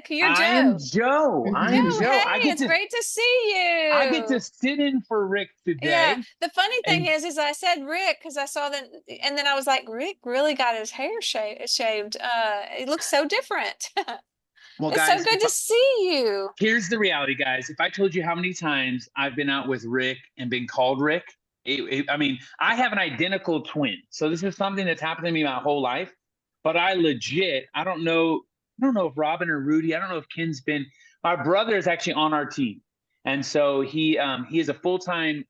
Rick. You're I am Joe. Joe. I am Joe, Joe. hey, it's great to see I get to you. sit in for Rick Yeah, today. the funny thing And is I said Rick because I saw that, and then I was like, Rick really got his hair shaved. It looks so different. well, It's so guys, good to see you. here's the reality, guys. If I told you how many times I've been out with Rick and been called Rick, I mean, I have an identical twin. So this is something that's happened to me my whole life. But I don't know, if Robin or Rudy, I don't know if Ken's been. My brother is actually on our team, and so he is a full-time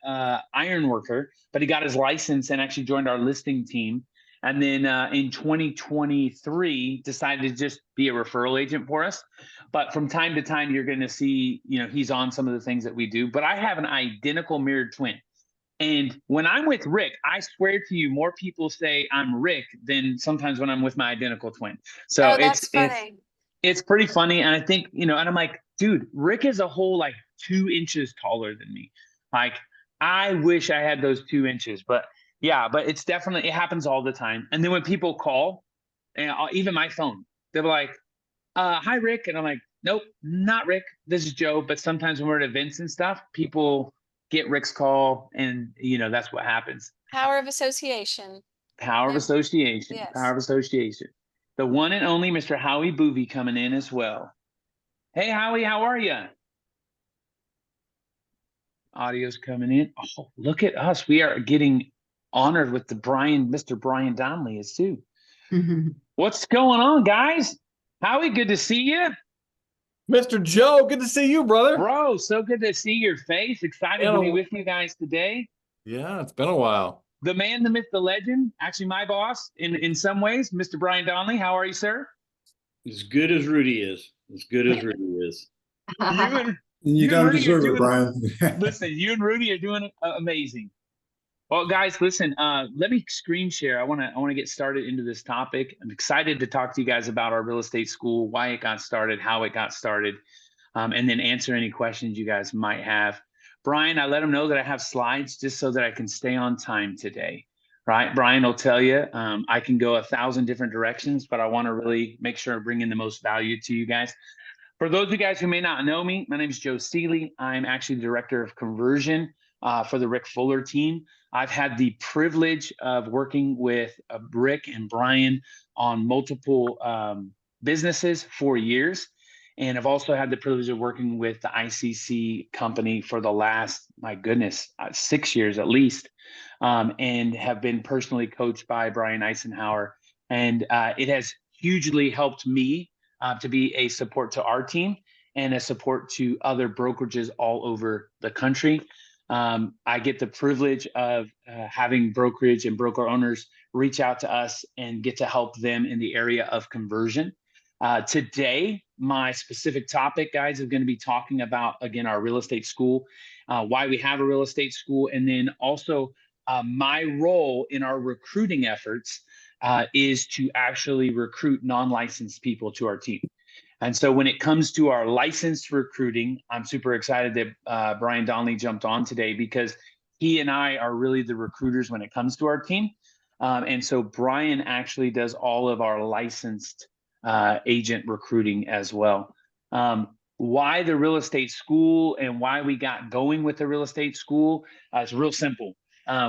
iron worker, but he got his license and actually joined our listing team. And then in 2023, decided to just be a referral agent for us. But from time to time, you're going to see, he's on some of the things that we do. But I have an identical mirrored twin. And when I'm with Rick, I swear to you, more people say I'm Rick than sometimes when I'm with my identical twin. So Oh, it's that's it's funny. it's pretty funny. And I think, and I'm like, dude, Rick is a whole like 2 inches taller than me. Like, I wish I had those 2 inches, but yeah, but it happens all the time. And then when people call, and even my phone, they're like, hi, Rick. And I'm like, nope, not Rick. This is Joe. But sometimes when we're at events and stuff, people get Rick's call, and that's what happens. Power of association. Power of Never, association. Power yes. of association. The one and only Mr. Howie Boovie coming in as well. Hey, Howie, how are you? Audio's coming in. Oh, look at us. We are getting honored with Mr. Brian Donnelly is too. What's going on, guys? Howie, good to see you. Mr. Joe, good to see you, brother. Bro, so good to see your face. Excited to be with you guys today. Yeah, it's been a while. The man, the myth, the legend, actually my boss in some ways, Mr. Brian Donnelly. How are you, sir? As good as Rudy is. As good as Rudy is. You don't deserve it, Brian. Listen, you and Rudy are doing amazing. Well, guys, listen. Let me screen share. I want to get started into this topic. I'm excited to talk to you guys about our real estate school, why it got started, how it got started, and then answer any questions you guys might have. Brian, I let him know that I have slides just so that I can stay on time today. Right? Brian will tell you I can go 1,000 different directions, but I want to really make sure I bring in the most value to you guys. For those of you guys who may not know me, my name is Joe Seeley. I'm actually the director of conversion for the Rick Fuller team. I've had the privilege of working with Rick and Brian on multiple businesses for years. And I've also had the privilege of working with the ICC company for the last, my goodness, 6 years at least, and have been personally coached by Brian Eisenhower. And it has hugely helped me to be a support to our team and a support to other brokerages all over the country. I get the privilege of having brokerage and broker owners reach out to us and get to help them in the area of conversion. Today, my specific topic, guys, is going to be talking about, again, our real estate school, why we have a real estate school, and then also my role in our recruiting efforts is to actually recruit non-licensed people to our team. And so when it comes to our licensed recruiting, I'm super excited that Brian Donnelly jumped on today because he and I are really the recruiters when it comes to our team. And so Brian actually does all of our licensed agent recruiting as well. Why the real estate school and why we got going with the real estate school is real simple.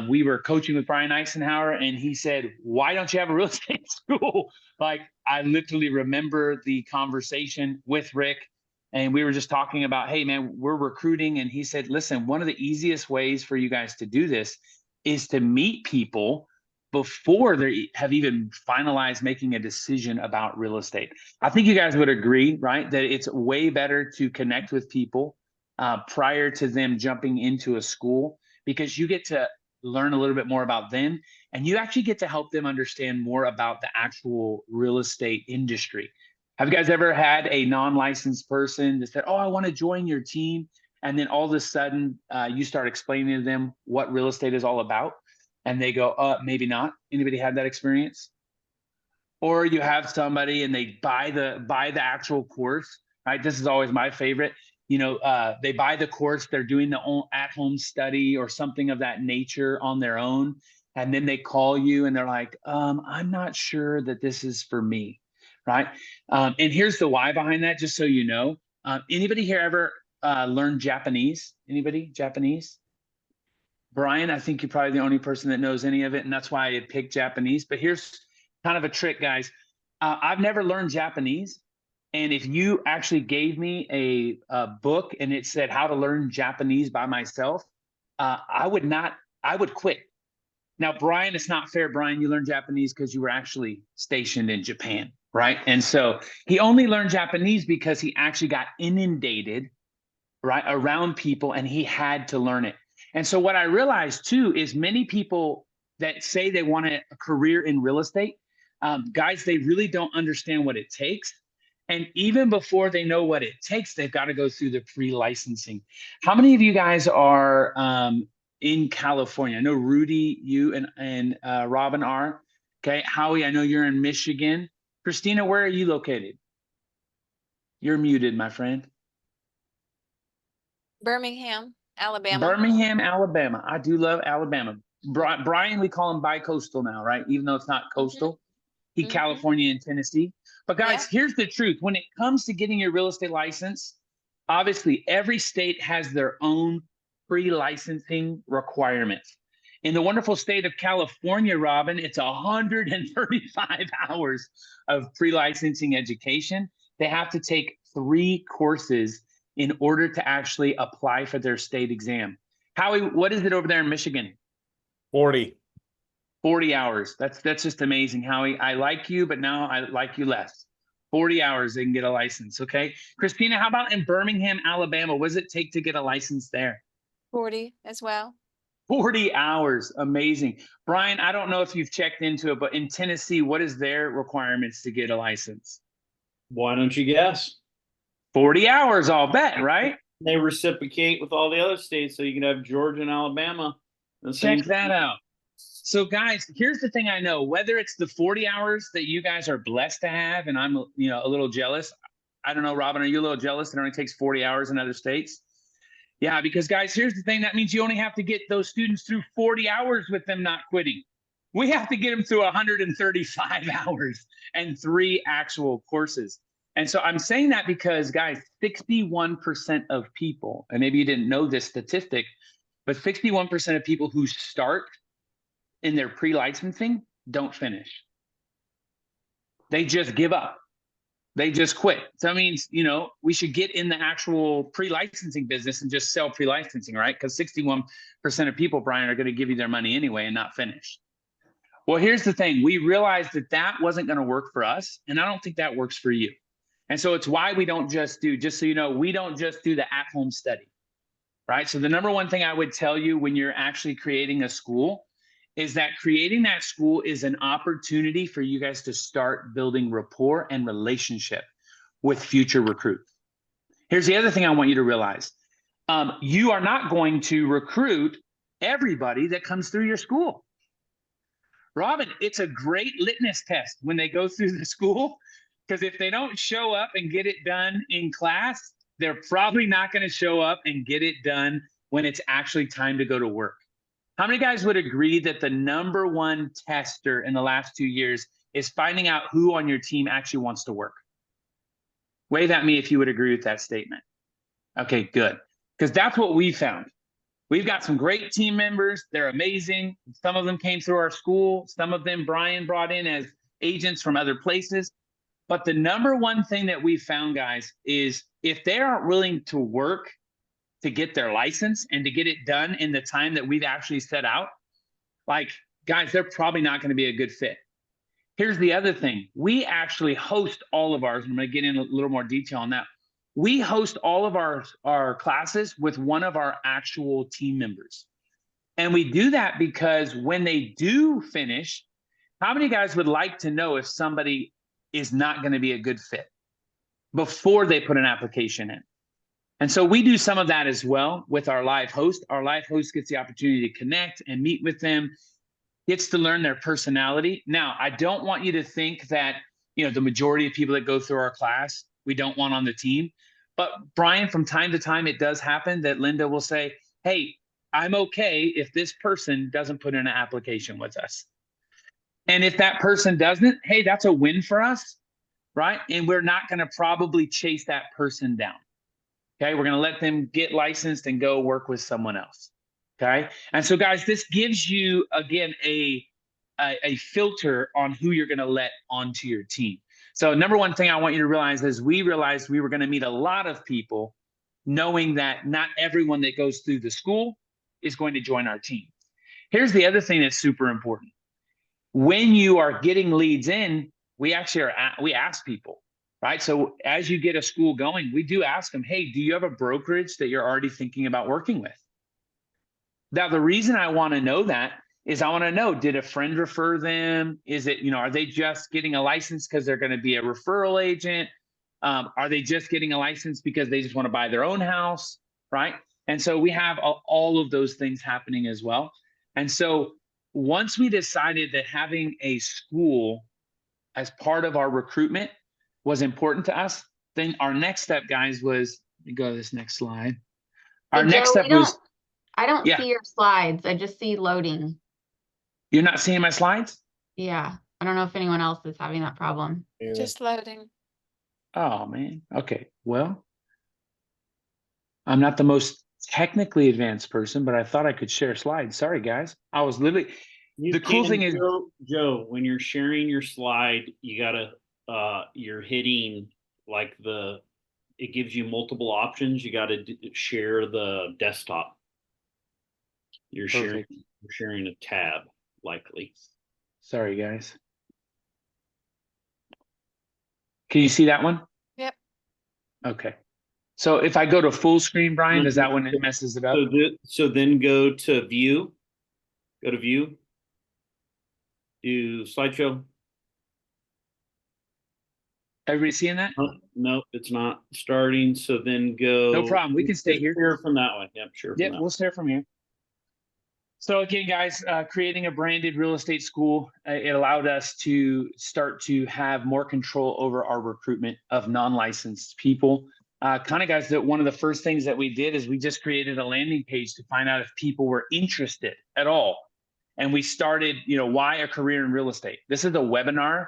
We were coaching with Brian Eisenhower, and he said, "Why don't you have a real estate school?" Like, I literally remember the conversation with Rick, and we were just talking about, "Hey, man, we're recruiting." And he said, "Listen, one of the easiest ways for you guys to do this is to meet people before they have even finalized making a decision about real estate." I think you guys would agree, right, that it's way better to connect with people prior to them jumping into a school, because you get to learn a little bit more about them, and you actually get to help them understand more about the actual real estate industry. Have you guys ever had a non-licensed person that said, "Oh, I want to join your team," and then all of a sudden you start explaining to them what real estate is all about, and they go, maybe not. Anybody had that experience? Or you have somebody and they buy the actual course, right? This is always my favorite. They buy the course, they're doing the at-home study or something of that nature on their own. And then they call you and they're like, I'm not sure that this is for me, right? And here's the why behind that, just so you know. Anybody here ever learned Japanese? Anybody Japanese? Brian, I think you're probably the only person that knows any of it, and that's why I had picked Japanese. But here's kind of a trick, guys. I've never learned Japanese. And if you actually gave me a book and it said how to learn Japanese by myself, I would quit. Now, Brian, it's not fair, Brian. You learned Japanese because you were actually stationed in Japan, right? And so he only learned Japanese because he actually got inundated, right, around people, and he had to learn it. And so what I realized too is many people that say they want a career in real estate, guys, they really don't understand what it takes. And even before they know what it takes, they've got to go through the pre-licensing. How many of you guys are in California? I know Rudy, you and Robin are. Okay, Howie, I know you're in Michigan. Christina, where are you located? You're muted, my friend. Birmingham, Alabama. Birmingham, Alabama. I do love Alabama. Brian, we call him bi-coastal now, right? Even though it's not coastal. He California and Tennessee. But guys, here's the truth. When it comes to getting your real estate license, obviously every state has their own pre-licensing requirements. In the wonderful state of California, Robin, it's 135 hours of pre-licensing education. They have to take 3 courses in order to actually apply for their state exam. Howie, what is it over there in Michigan? 40. 40 hours. That's just amazing, Howie. I like you, but now I like you less. 40 hours, they can get a license, okay? Christina, how about in Birmingham, Alabama? What does it take to get a license there? 40 as well. 40 hours. Amazing. Brian, I don't know if you've checked into it, but in Tennessee, what is their requirements to get a license? Why don't you guess? 40 hours, I'll bet, right? They reciprocate with all the other states, so you can have Georgia and Alabama. Check that out. So guys, here's the thing I know, whether it's the 40 hours that you guys are blessed to have, and I'm, a little jealous. I don't know, Robin, are you a little jealous that it only takes 40 hours in other states? Yeah, because guys, here's the thing. That means you only have to get those students through 40 hours with them not quitting. We have to get them through 135 hours and 3 actual courses. And so I'm saying that because, guys, 61% of people, and maybe you didn't know this statistic, but 61% of people who start in their pre-licensing don't finish. They just give up. They just quit. So that means, we should get in the actual pre-licensing business and just sell pre-licensing, right? Because 61% of people, Brian, are going to give you their money anyway and not finish. Well, here's the thing. We realized that wasn't going to work for us, and I don't think that works for you. And so it's why we don't just so you know, we don't just do the at-home study, right? So the number one thing I would tell you when you're actually creating a school is that creating that school is an opportunity for you guys to start building rapport and relationship with future recruits. Here's the other thing I want you to realize. You are not going to recruit everybody that comes through your school. Robin, it's a great litmus test when they go through the school, because if they don't show up and get it done in class, they're probably not going to show up and get it done when it's actually time to go to work. How many guys would agree that the number one tester in the last 2 years is finding out who on your team actually wants to work? Wave at me if you would agree with that statement. Okay, good. Because that's what we found. We've got some great team members. They're amazing. Some of them came through our school. Some of them Brian brought in as agents from other places. But the number one thing that we found, guys, is if they aren't willing to work to get their license and to get it done in the time that we've actually set out, guys, they're probably not going to be a good fit. Here's the other thing. We actually host all of ours. I'm going to get in a little more detail on that. We host all of our classes with one of our actual team members. And we do that because when they do finish, how many guys would like to know if somebody is not going to be a good fit before they put an application in? And so we do some of that as well with our live host. Our live host gets the opportunity to connect and meet with them, gets to learn their personality. Now, I don't want you to think that, the majority of people that go through our class, we don't want on the team. But Brian, from time to time, it does happen that Linda will say, hey, I'm okay if this person doesn't put in an application with us. And if that person doesn't, hey, that's a win for us. right? And we're not going to probably chase that person down. Okay. We're going to let them get licensed and go work with someone else. Okay. And so, guys, this gives you, again, a filter on who you're going to let onto your team. So, number one thing I want you to realize is we realized we were going to meet a lot of people, knowing that not everyone that goes through the school is going to join our team. Here's the other thing that's super important. When you are getting leads in, we actually we ask people, right? So as you get a school going, we do ask them, hey, do you have a brokerage that you're already thinking about working with? Now, the reason I want to know that is I want to know, did a friend refer them? Is it, are they just getting a license because they're going to be a referral agent? Are they just getting a license because they just want to buy their own house, right? And so we have all of those things happening as well. And so once we decided that having a school as part of our recruitment was important to us, then our next step, guys, was, let me go to this next slide. Our Hey, next Joe, step was, I don't yeah, see your slides. I just see loading. you're not seeing my slides? Yeah. I don't know if anyone else is having that problem. Just loading. Oh, man. Okay. Well, I'm not the most technically advanced person, but I thought I could share slides. Sorry, guys. I was literally, You the cool thing is, Joe, when you're sharing your slide, you gotta you're hitting like it gives you multiple options. You gotta share the desktop. You're sharing perfect. you're sharing a tab, likely. Sorry, guys. Can you see that one? Yep. Okay. So if I go to full screen, Brian, is that when it messes it up? So then go to view. Go to view. Do slideshow. Everybody seeing that? No, it's not starting. So then go. No problem. We can stay here. Share from that one. Yep, share from Yep, that. we'll start from here. So again, guys, creating a branded real estate school, it allowed us to start to have more control over our recruitment of non-licensed people. Kind of, guys, that one of the first things that we did is we just created a landing page to find out if people were interested at all. And we started, why a career in real estate? This is a webinar.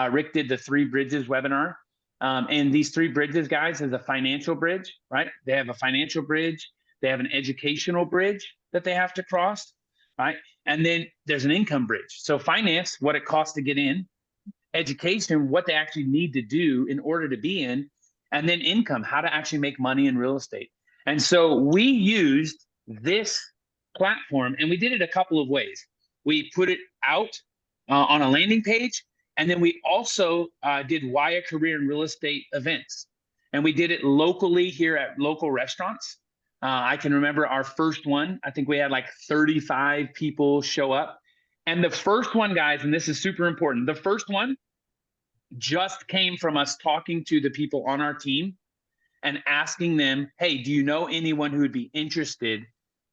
Rick did the 3 Bridges webinar. And these 3 bridges, guys, is a financial bridge, right? They have a financial bridge. They have an educational bridge that they have to cross, right? And then there's an income bridge. So finance, what it costs to get in, education, what they actually need to do in order to be in, and then income, how to actually make money in real estate. And so we used this platform, and we did it a couple of ways. We put it out on a landing page, and then we also did Why a Career in Real Estate events. And we did it locally here at local restaurants. I can remember our first one. I think we had like 35 people show up. And the first one, guys, and this is super important, the first one just came from us talking to the people on our team and asking them, hey, do you know anyone who would be interested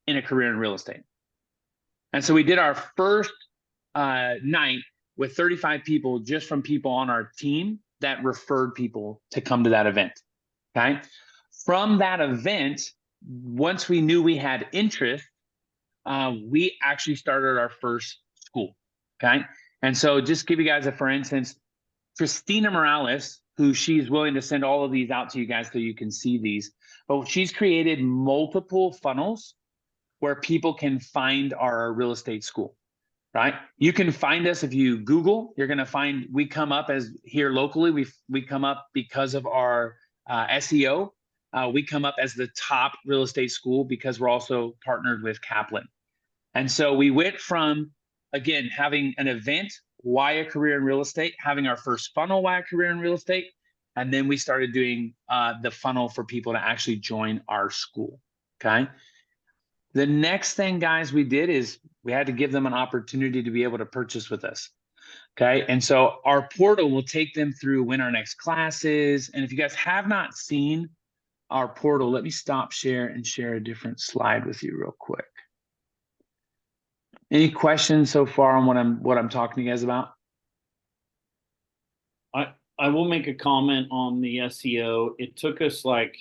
in a career in real estate? And so we did our first night with 35 people just from people on our team that referred people to come to that event. Okay. From that event, once we knew we had interest, we actually started our first school. Okay. And so just give you guys for instance, Christina Morales, who she's willing to send all of these out to you guys so you can see these, but she's created multiple funnels where people can find our real estate school, right? You can find us if you Google, you're going to find, we come up as here locally, we come up because of our SEO. We come up as the top real estate school because we're also partnered with Kaplan. And so we went from, again, having an event, Why a Career in Real Estate, having our first funnel, Why a Career in Real Estate, and then we started doing the funnel for people to actually join our school, okay? The next thing, guys, we did is we had to give them an opportunity to be able to purchase with us, okay? And so our portal will take them through when our next class is. And if you guys have not seen our portal, let me stop share and share a different slide with you real quick. Any questions so far on what I'm talking to you guys about? I will make a comment on the SEO. It took us like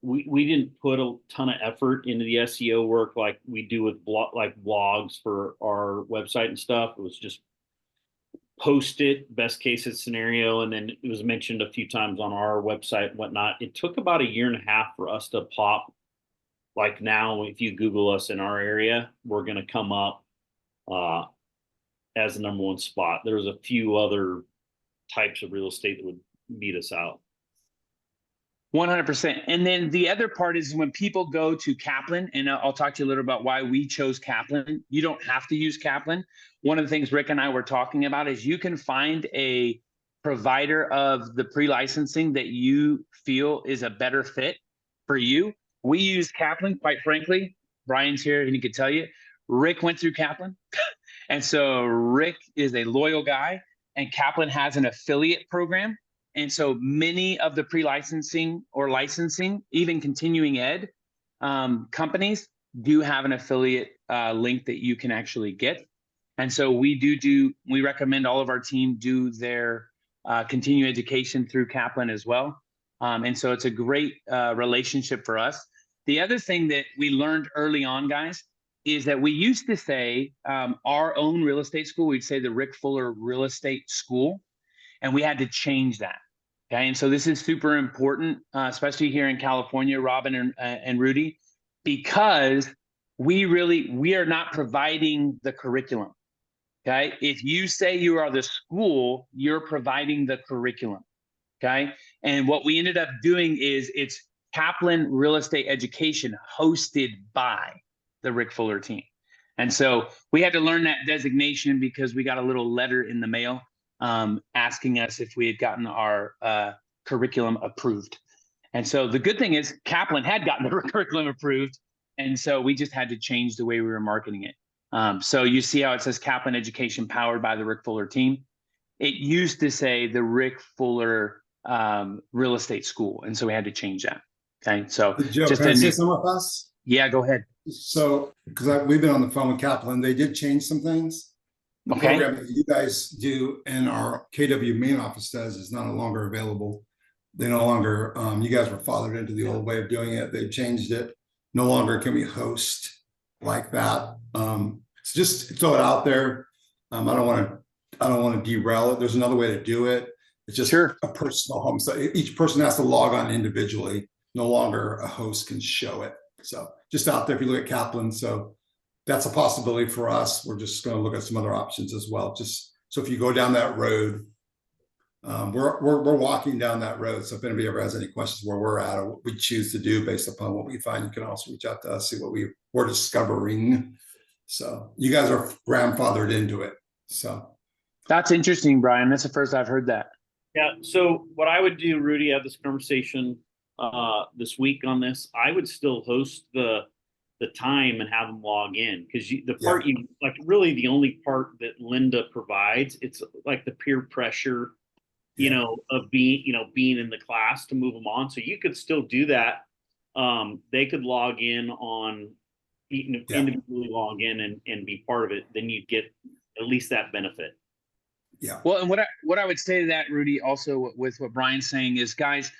we didn't put a ton of effort into the SEO work like we do with blogs for our website and stuff. It was just post it, best case scenario, and then it was mentioned a few times on our website and whatnot. It took about 1.5 years for us to pop. Like now, if you Google us in our area, we're going to come up as the #1 spot. There's a few other types of real estate that would beat us out. 100%. And then the other part is when people go to Kaplan, and I'll talk to you a little about why we chose Kaplan. You don't have to use Kaplan. One of the things Rick and I were talking about is you can find a provider of the pre-licensing that you feel is a better fit for you. We use Kaplan, quite frankly. Brian's here and he could tell you. Rick went through Kaplan. And so Rick is a loyal guy, and Kaplan has an affiliate program. And so many of the pre-licensing or licensing, even continuing ed companies do have an affiliate link that you can actually get. And so we recommend all of our team do their continuing education through Kaplan as well. And so it's a great relationship for us. The other thing that we learned early on, guys, is that we used to say our own real estate school, we'd say the Rick Fuller Real Estate School, and we had to change that. Okay, and so this is super important, especially here in California, Robin and Rudy, because we are not providing the curriculum. Okay, if you say you are the school, you're providing the curriculum. Okay, and what we ended up doing is it's Kaplan Real Estate Education hosted by the Rick Fuller team. And so we had to learn that designation because we got a little letter in the mail asking us if we had gotten our curriculum approved. And so the good thing is Kaplan had gotten the curriculum approved. And so we just had to change the way we were marketing it. So you see how it says Kaplan Education powered by the Rick Fuller team. It used to say the Rick Fuller Real Estate School. And so we had to change that. Okay. So Joe, just can I say something with us? Yeah, go ahead. So, because we've been on the phone with Kaplan, they did change some things. The program that you guys do and our KW main office does is no longer available. They no longer, you guys were fathered into the old way of doing it. They changed it. No longer can we host like that. So just throw it out there. I don't want to derail it. There's another way to do it. It's just a personal home. So each person has to log on individually. No longer a host can show it. So just out there, if you look at Kaplan, so that's a possibility for us. We're just going to look at some other options as well. Just so if you go down that road, we're walking down that road. So if anybody ever has any questions where we're at or what we choose to do based upon what we find, you can also reach out to us, see what we're discovering. So you guys are grandfathered into it. So that's interesting, Brian. That's the first I've heard that. Yeah. So what I would do, Rudy, have this conversation this week on this. I would still host the time and have them log in, because the part you like, really the only part that Linda provides, it's like the peer pressure, you know, of being in the class to move them on. So you could still do that. They could log in on individually log in and be part of it. Then you'd get at least that benefit. Yeah. Well, and what I would say to that, Rudy, also with what Brian's saying is, guys,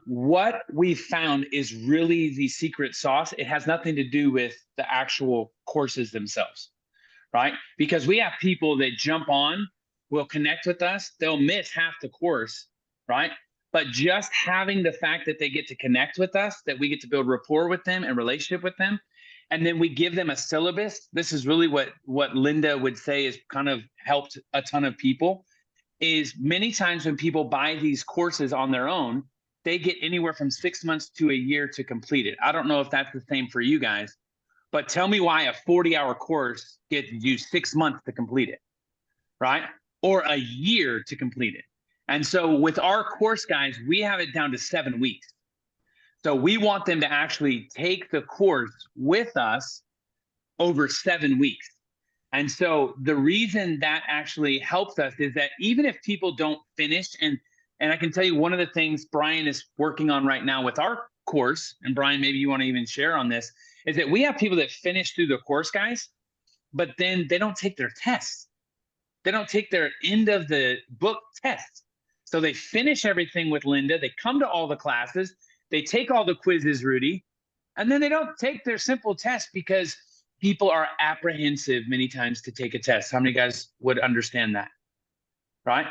what we found is really the secret sauce. It has nothing to do with the actual courses themselves, right? Because we have people that jump on, will connect with us, they'll miss half the course, right? But just having the fact that they get to connect with us, that we get to build rapport with them and relationship with them, and then we give them a syllabus. This is really what Linda would say is kind of helped a ton of people, is many times when people buy these courses on their own, they get anywhere from 6 months to a year to complete it. I don't know if that's the same for you guys, but tell me why a 40-hour course gets you 6 months to complete it, right? Or a year to complete it. And so with our course, guys, we have it down to 7 weeks. So we want them to actually take the course with us over 7 weeks. And so the reason that actually helps us is that even if people don't finish, and I can tell you one of the things Brian is working on right now with our course, and Brian, maybe you want to even share on this, is that we have people that finish through the course, guys, but then they don't take their tests. They don't take their end of the book tests. So they finish everything with Linda. They come to all the classes. They take all the quizzes, Rudy, and then they don't take their simple test because people are apprehensive many times to take a test. How many guys would understand that? right?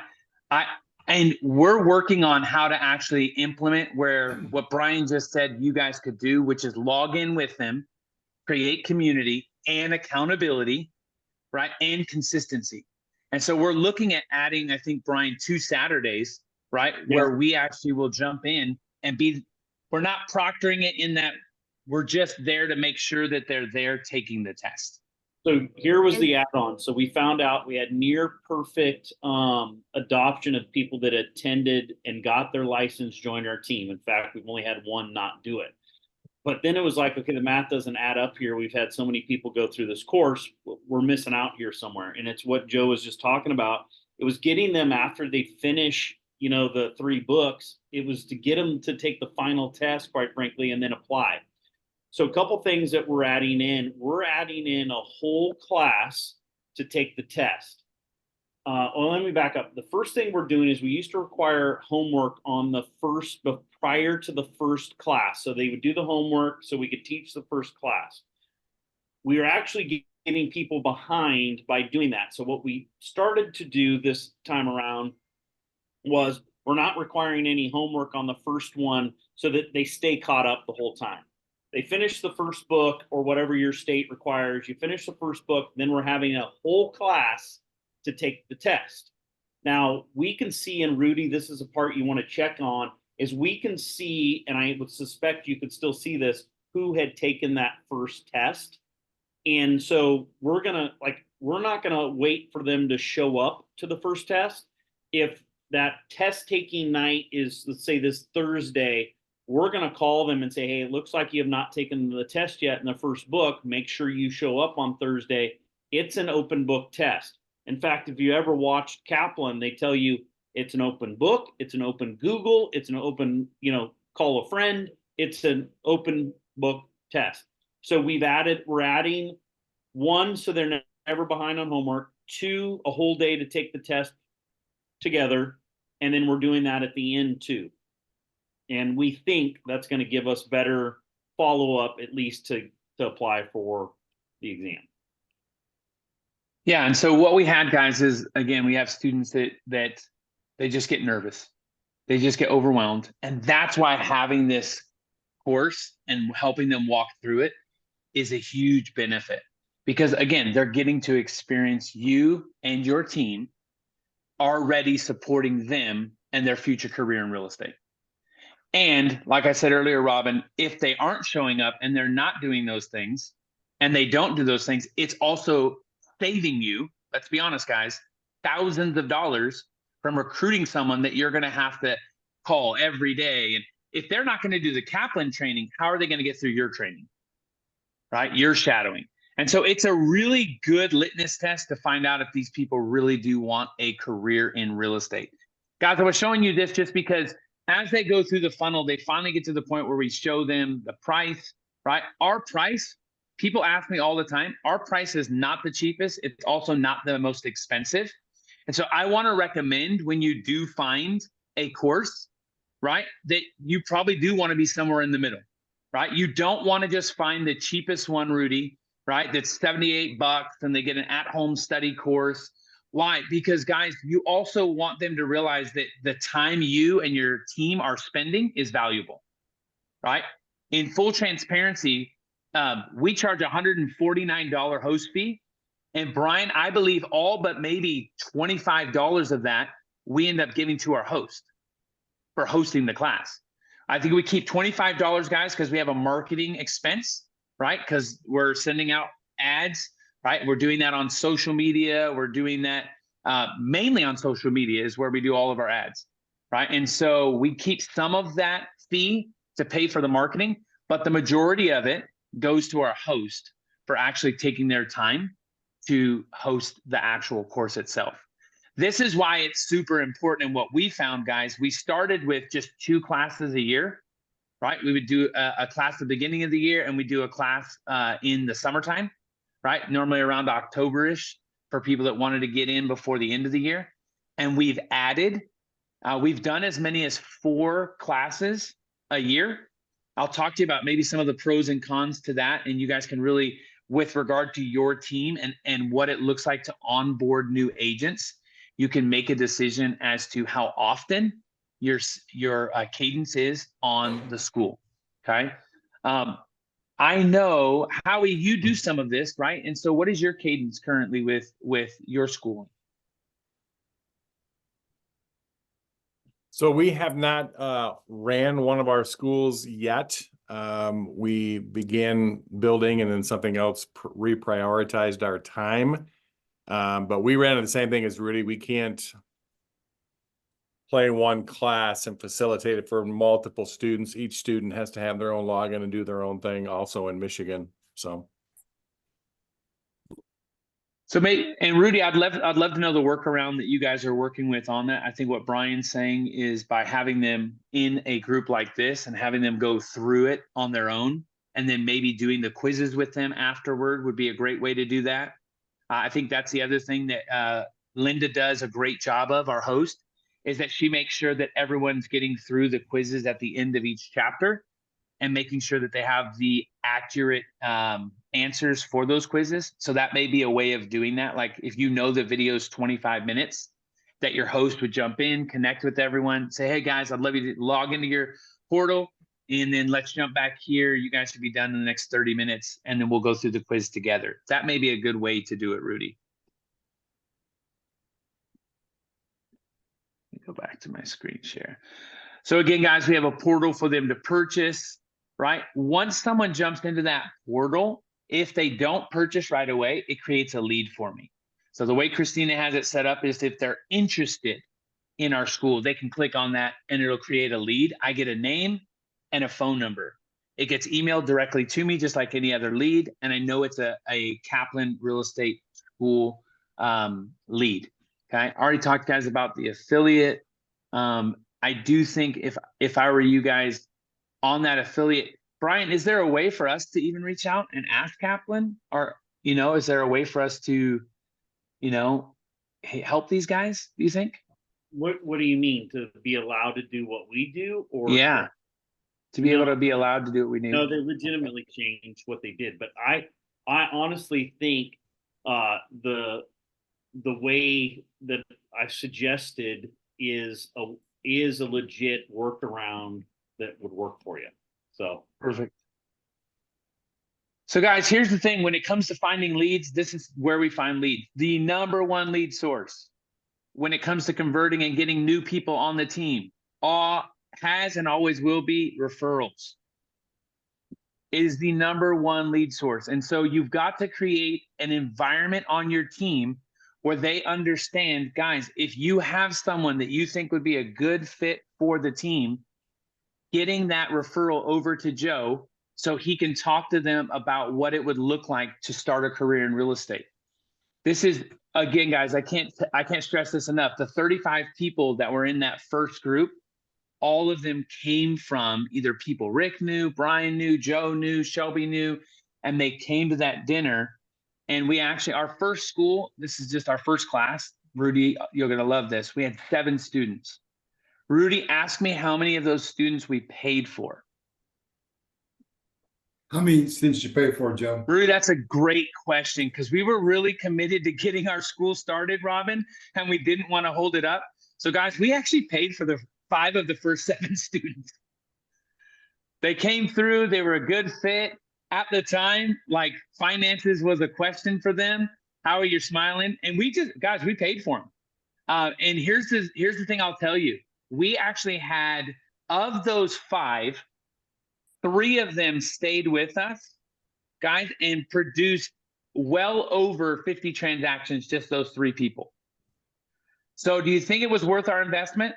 And we're working on how to actually implement where what Brian just said you guys could do, which is log in with them, create community and accountability, right? And consistency. And so we're looking at adding, I think, Brian, 2 Saturdays, right? Yeah. Where we actually will jump in and we're not proctoring it in that we're just there to make sure that they're there taking the test. So here was the add-on. So we found out we had near perfect adoption of people that attended and got their license, joined our team. In fact, we've only had one not do it. But then it was like, okay, the math doesn't add up here. We've had so many people go through this course. We're missing out here somewhere. And it's what Joe was just talking about. It was getting them after they finish, you know, the 3 books. It was to get them to take the final test, quite frankly, and then apply. So a couple things that we're adding in. We're adding in a whole class to take the test. Well, let me back up. The first thing we're doing is we used to require homework on the first, but prior to the first class. So they would do the homework so we could teach the first class. We are actually getting people behind by doing that. So what we started to do this time around was we're not requiring any homework on the first one so that they stay caught up the whole time. They finish the first book or whatever your state requires. You finish the first book, then we're having a whole class to take the test. Now we can see, and Rudy, this is a part you want to check on, is we can see, and I would suspect you could still see this, who had taken that first test. And so we're not gonna wait for them to show up to the first test. If that test taking night is, let's say, this Thursday, we're going to call them and say, hey, it looks like you have not taken the test yet in the first book. Make sure you show up on Thursday. It's an open book test. In fact, if you ever watched Kaplan, they tell you it's an open book, it's an open Google, it's an open, call a friend. It's an open book test. So we're adding 1, so they're never behind on homework, 2, a whole day to take the test together. And then we're doing that at the end too. And we think that's going to give us better follow-up, at least to apply for the exam. Yeah. And so what we had, guys, is, again, we have students that they just get nervous. They just get overwhelmed. And that's why having this course and helping them walk through it is a huge benefit. Because, again, they're getting to experience you and your team already supporting them and their future career in real estate. And like I said earlier, Robin, if they aren't showing up and they're not doing those things and they don't do those things, it's also saving you, let's be honest, guys, thousands of dollars from recruiting someone that you're going to have to call every day. And if they're not going to do the Kaplan training, how are they going to get through your training? Right? You're shadowing. And so it's a really good litmus test to find out if these people really do want a career in real estate. Guys, I was showing you this just because as they go through the funnel, they finally get to the point where we show them the price, right? Our price, people ask me all the time, our price is not the cheapest. It's also not the most expensive. And so I want to recommend, when you do find a course, right, that you probably do want to be somewhere in the middle, right? You don't want to just find the cheapest one, Rudy, right? That's $78 and they get an at-home study course. Why? Because, guys, you also want them to realize that the time you and your team are spending is valuable, right? In full transparency, we charge $149 host fee. And Brian, I believe all but maybe $25 of that we end up giving to our host for hosting the class. I think we keep $25, guys, because we have a marketing expense, right? Because we're sending out ads, right? We're doing that on social media. We're doing that mainly on social media is where we do all of our ads, right? And so we keep some of that fee to pay for the marketing, but the majority of it goes to our host for actually taking their time to host the actual course itself. This is why it's super important. And what we found, guys, we started with just 2 classes a year, right? We would do a class at the beginning of the year and we do a class in the summertime, right? Normally around October-ish for people that wanted to get in before the end of the year. And we've added, we've done as many as 4 classes a year. I'll talk to you about maybe some of the pros and cons to that. And you guys can really, with regard to your team and what it looks like to onboard new agents, you can make a decision as to how often your cadence is on the school. Okay. I know, Howie, you do some of this, right? And so what is your cadence currently with your schooling? So we have not ran one of our schools yet. We began building and then something else reprioritized our time. But we ran the same thing as Rudy. We can't play one class and facilitate it for multiple students. Each student has to have their own login and do their own thing also in Michigan. So maybe, and Rudy, I'd love to know the workaround that you guys are working with on that. I think what Brian's saying is by having them in a group like this and having them go through it on their own, and then maybe doing the quizzes with them afterward would be a great way to do that. I think that's the other thing that Linda does a great job of, our host, is that she makes sure that everyone's getting through the quizzes at the end of each chapter and making sure that they have the accurate answers for those quizzes. So that may be a way of doing that. Like if you know the video's 25 minutes, that your host would jump in, connect with everyone, say, hey guys, I'd love you to log into your portal, and then let's jump back here. You guys should be done in the next 30 minutes, and then we'll go through the quiz together. That may be a good way to do it, Rudy. Let me go back to my screen share. So again, guys, we have a portal for them to purchase, right? Once someone jumps into that portal, if they don't purchase right away, it creates a lead for me. So the way Christina has it set up is if they're interested in our school, they can click on that and it'll create a lead. I get a name and a phone number. It gets emailed directly to me just like any other lead. And I know it's a Kaplan real estate school lead. Okay. I already talked guys about the affiliate. I do think if I were you guys on that affiliate, Brian, is there a way for us to even reach out and ask Kaplan, or, is there a way for us to, help these guys, do you think? What do you mean, to be allowed to do what we do, or yeah, to be able to be allowed to do what we do? No, they legitimately changed what they did, but I honestly think the way that I suggested is a legit workaround that would work for you. So perfect. So guys, here's the thing. When it comes to finding leads, this is where we find leads. The number one lead source when it comes to converting and getting new people on the team has and always will be referrals. It is the number one lead source. And so you've got to create an environment on your team where they understand, guys, if you have someone that you think would be a good fit for the team, getting that referral over to Joe so he can talk to them about what it would look like to start a career in real estate. This is, again, guys, I can't stress this enough. The 35 people that were in that first group, all of them came from either people Rick knew, Brian knew, Joe knew, Shelby knew, and they came to that dinner. And we actually, our first school, this is just our first class. Rudy, you're going to love this. We had 7 students. Rudy, ask me how many of those students we paid for. How many students you pay for, Joe? Rudy, that's a great question, because we were really committed to getting our school started, Robin, and we didn't want to hold it up. So guys, we actually paid for the 5 of the first 7 students. They came through, they were a good fit. At the time, like finances was a question for them. How are you smiling? And we paid for them. And here's the thing I'll tell you. We actually had, of those 5, 3 of them stayed with us, guys, and produced well over 50 transactions, just those 3 people. So do you think it was worth our investment?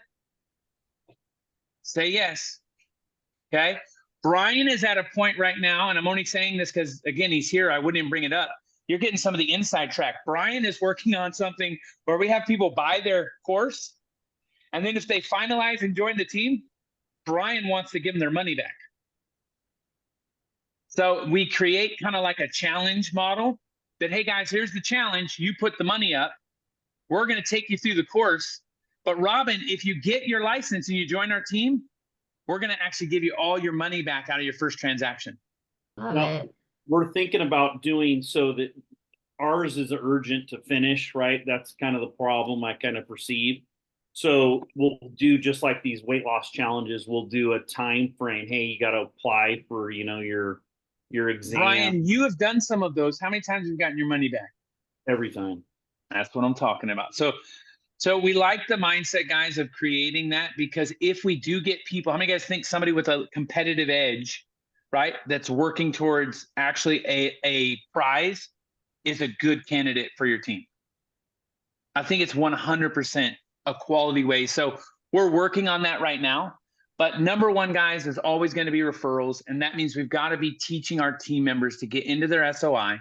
Say yes. Okay. Brian is at a point right now, and I'm only saying this because, again, he's here. I wouldn't even bring it up. You're getting some of the inside track. Brian is working on something where we have people buy their course, and then if they finalize and join the team, Brian wants to give them their money back. So we create kind of like a challenge model that, hey, guys, here's the challenge. You put the money up. We're going to take you through the course. But Robin, if you get your license and you join our team, we're going to actually give you all your money back out of your first transaction. Love Now, it. we're thinking about doing so that ours is urgent to finish, right? That's kind of the problem I kind of perceive. So we'll do just like these weight loss challenges. We'll do a time frame. Hey, you got to apply for, your exam Brian, you have done some of those. How many times have you gotten your money back? every time. That's what I'm talking about. So we like the mindset, guys, of creating that, because if we do get people, how many guys think somebody with a competitive edge, right, that's working towards actually a prize is a good candidate for your team? I think it's 100% a quality way. So we're working on that right now. But number one, guys, is always going to be referrals. And that means we've got to be teaching our team members to get into their SOI,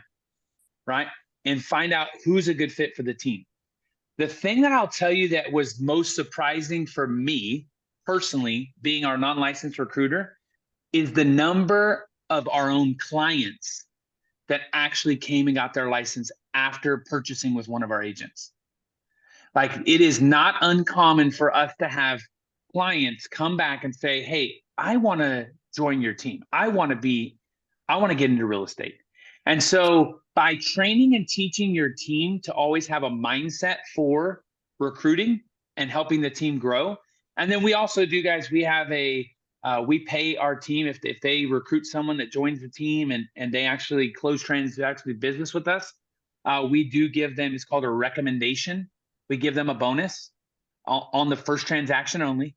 right, and find out who's a good fit for the team. The thing that I'll tell you that was most surprising for me personally, being our non-licensed recruiter, is the number of our own clients that actually came and got their license after purchasing with one of our agents. Like, it is not uncommon for us to have clients come back and say, hey, I want to join your team. I want to get into real estate. And so by training and teaching your team to always have a mindset for recruiting and helping the team grow. And then we also do, guys, we have we pay our team if they recruit someone that joins the team and they actually close transaction business with us. We do give them, it's called a recommendation. We give them a bonus on the first transaction only.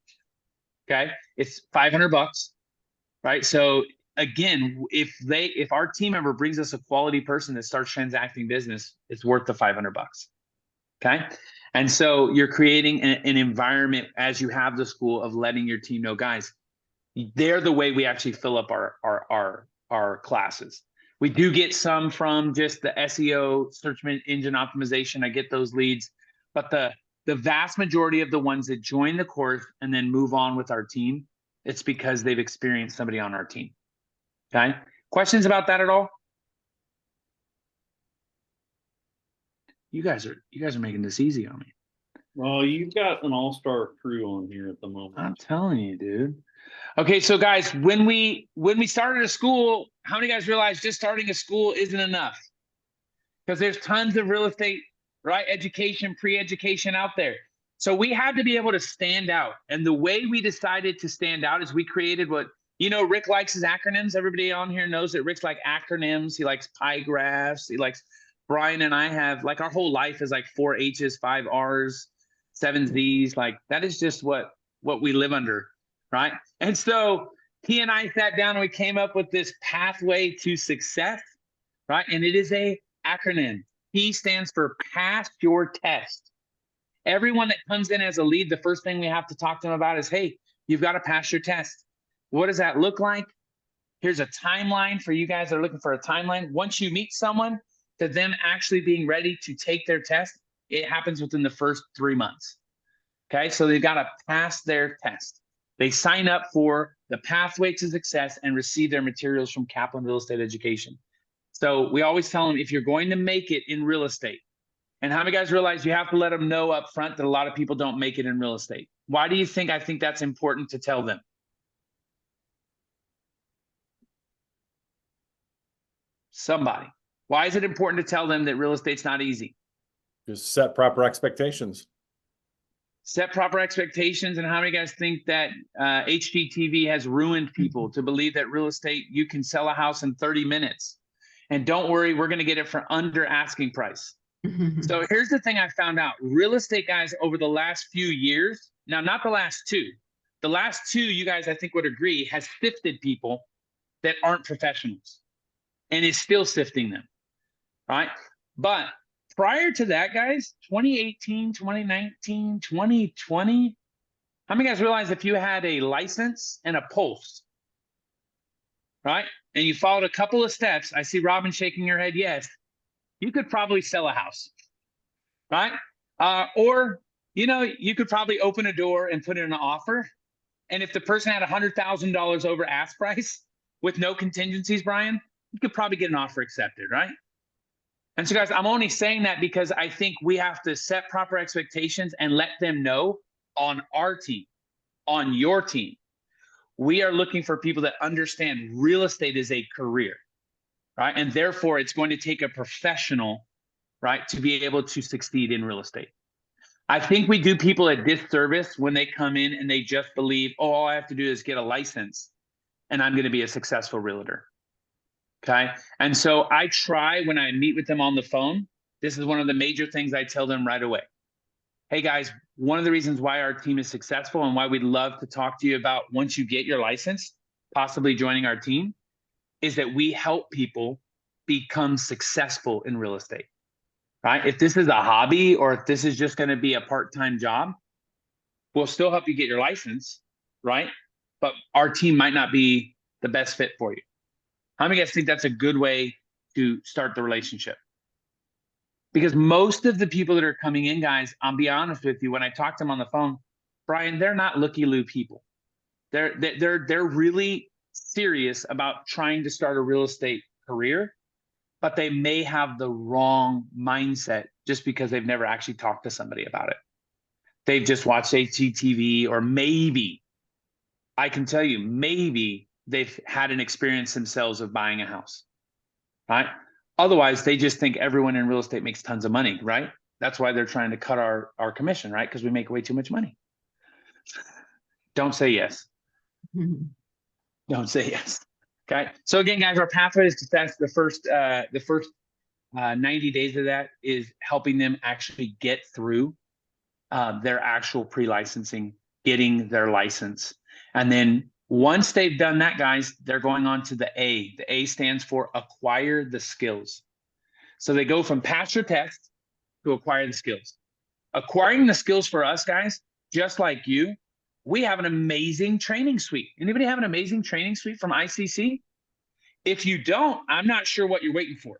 Okay. It's $500, right? So again, if our team member brings us a quality person that starts transacting business, it's worth the $500. Okay. And so you're creating an environment as you have the school of letting your team know, guys, they're the way we actually fill up our classes. We do get some from just the SEO, search engine optimization. I get those leads, but the vast majority of the ones that join the course and then move on with our team, it's because they've experienced somebody on our team. Okay. Questions about that at all? You guys are making this easy on me. Well, you've got an all-star crew on here at the moment. I'm telling you, dude. Okay, so guys, when we started a school, how many guys realize just starting a school isn't enough? Because there's tons of real estate, right, education, pre-education out there. So we had to be able to stand out. And the way we decided to stand out is we created what, Rick likes his acronyms. Everybody on here knows that Rick's like acronyms. He likes pie graphs. He likes, Brian and I have, like, our whole life is like 4 H's, 5 R's, 7 Z's. Like, that is just what we live under, right? And so he and I sat down and we came up with this pathway to success, right? And it is a acronym. P stands for pass your test. Everyone that comes in as a lead, the first thing we have to talk to them about is, hey, you've got to pass your test. What does that look like? Here's a timeline for you guys that are looking for a timeline. Once you meet someone, to them actually being ready to take their test, it happens within the first 3 months. Okay, so they've got to pass their test. They sign up for the pathway to success and receive their materials from Kaplan Real Estate Education. So we always tell them, if you're going to make it in real estate, and how many guys realize you have to let them know up front that a lot of people don't make it in real estate? Why do you think I think that's important to tell them? Somebody. Why is it important to tell them that real estate's not easy? Just set proper expectations. Set proper expectations. And how many guys think that HGTV has ruined people to believe that real estate, you can sell a house in 30 minutes? And don't worry, we're going to get it for under asking price. So here's the thing I found out. Real estate, guys, over the last few years, now not the last two, you guys, I think would agree, has sifted people that aren't professionals and is still sifting them, right? But prior to that, guys, 2018, 2019, 2020, how many guys realize if you had a license and a pulse, right, and you followed a couple of steps, I see Robin shaking your head, yes, you could probably sell a house, right? Or, you could probably open a door and put in an offer. And if the person had $100,000 over ask price with no contingencies, Brian, you could probably get an offer accepted, right? And so, guys, I'm only saying that because I think we have to set proper expectations and let them know on our team, on your team, we are looking for people that understand real estate is a career, right? And therefore, it's going to take a professional right, to be able to succeed in real estate. I think we do people a disservice when they come in and they just believe, oh, all I have to do is get a license and I'm going to be a successful realtor. Okay. And so I try when I meet with them on the phone, this is one of the major things I tell them right away. Hey guys, one of the reasons why our team is successful and why we'd love to talk to you about once you get your license, possibly joining our team, is that we help people become successful in real estate, right? If this is a hobby or if this is just going to be a part-time job, we'll still help you get your license, right? But our team might not be the best fit for you. How many of you guys think that's a good way to start the relationship? Because most of the people that are coming in, guys, I'll be honest with you, when I talk to them on the phone, Brian, they're not looky-loo people. They're really serious about trying to start a real estate career, but they may have the wrong mindset just because they've never actually talked to somebody about it. They've just watched HGTV, or maybe, I can tell you, maybe they've had an experience themselves of buying a house, right? Otherwise, they just think everyone in real estate makes tons of money, right? That's why they're trying to cut our commission, right? Because we make way too much money. Don't say yes. Don't say yes. Okay. So again, guys, our pathway is success. The first 90 days of that is helping them actually get through their actual pre-licensing, getting their license. And then once they've done that, guys, they're going on to the A. The A stands for acquire the skills. So they go from pass your test to acquire the skills. Acquiring the skills for us, guys, just like you, we have an amazing training suite. Anybody have an amazing training suite from ICC? If you don't, I'm not sure what you're waiting for.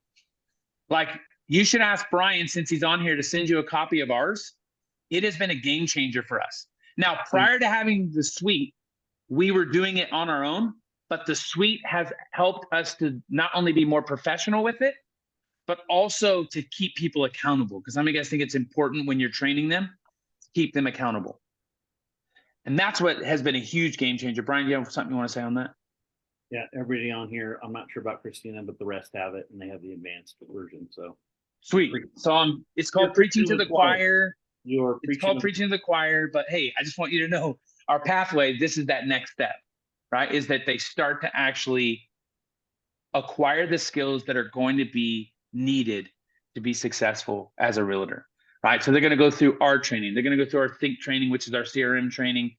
Like, you should ask Brian, since he's on here, to send you a copy of ours. It has been a game changer for us. Now, prior to having the suite, we were doing it on our own, but the suite has helped us to not only be more professional with it, but also to keep people accountable. Because how many guys think it's important when you're training them to keep them accountable? And that's what has been a huge game changer. Brian, do you have something you want to say on that? Yeah, everybody on here, I'm not sure about Christina, but the rest have it and they have the advanced version. So sweet. So it's called Preaching to the Choir. It's called Preaching to the Choir. But hey, I just want you to know our pathway, this is that next step, right? Is that they start to actually acquire the skills that are going to be needed to be successful as a realtor, right? So they're going to go through our training. They're going to go through our Think training, which is our CRM training,